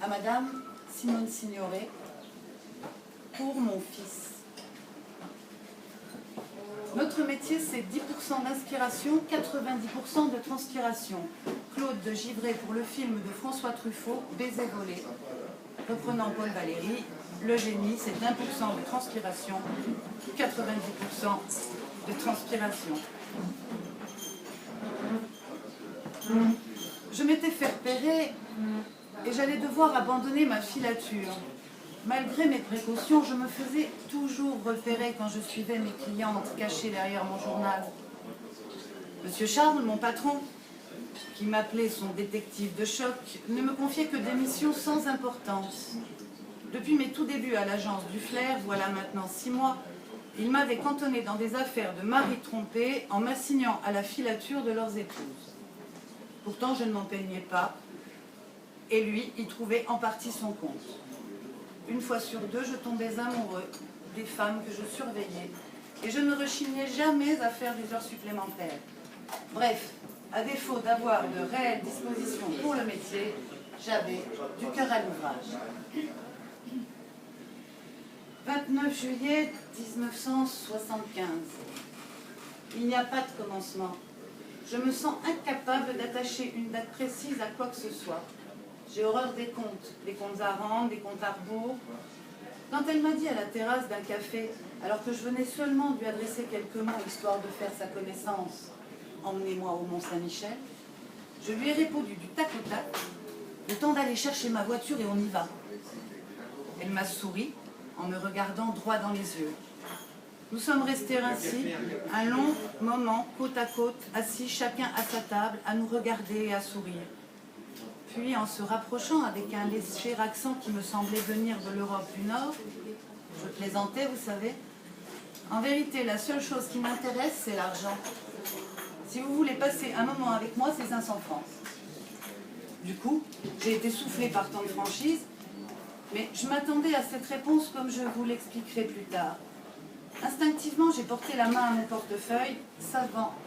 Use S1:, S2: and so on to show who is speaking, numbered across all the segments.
S1: à Madame Simone Signoret pour mon fils. Notre métier, c'est 10% d'inspiration, 90% de transpiration. Claude de Givray pour le film de François Truffaut, Baiser volé. Reprenant Paul Valéry, le génie, c'est 1% de transpiration, 90% de transpiration. Je m'étais fait repérer et j'allais devoir abandonner ma filature. Malgré mes précautions, je me faisais toujours repérer quand je suivais mes clientes cachées derrière mon journal. Monsieur Charles, mon patron, qui m'appelait son détective de choc, ne me confiait que des missions sans importance. Depuis mes tout débuts à l'agence du Flair, voilà maintenant 6 mois, il m'avait cantonné dans des affaires de maris trompés en m'assignant à la filature de leurs épouses. Pourtant, je ne m'en plaignais pas, et lui y trouvait en partie son compte. Une fois sur deux, je tombais amoureux des femmes que je surveillais, et je ne rechignais jamais à faire des heures supplémentaires. Bref, à défaut d'avoir de réelles dispositions pour le métier, j'avais du cœur à l'ouvrage. 29 juillet 1975. Il n'y a pas de commencement. Je me sens incapable d'attacher une date précise à quoi que ce soit. J'ai horreur des comptes à rendre, des comptes à rebours. Quand elle m'a dit à la terrasse d'un café, alors que je venais seulement de lui adresser quelques mots histoire de faire sa connaissance, « Emmenez-moi au Mont-Saint-Michel », je lui ai répondu du tac au tac, « Le temps d'aller chercher ma voiture et on y va ». Elle m'a souri en me regardant droit dans les yeux. Nous sommes restés ainsi un long moment, côte à côte, assis chacun à sa table, à nous regarder et à sourire. Puis, en se rapprochant avec un léger accent qui me semblait venir de l'Europe du Nord, je plaisantais, vous savez. En vérité, la seule chose qui m'intéresse, c'est l'argent. Si vous voulez passer un moment avec moi, c'est 500 francs. Du coup, j'ai été soufflée par tant de franchise, mais je m'attendais à cette réponse comme je vous l'expliquerai plus tard. Instinctivement, j'ai porté la main à mon portefeuille,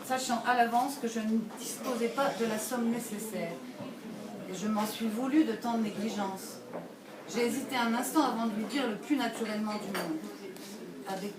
S1: sachant à l'avance que je ne disposais pas de la somme nécessaire. Et je m'en suis voulu de tant de négligence. J'ai hésité un instant avant de lui dire le plus naturellement du monde. Avec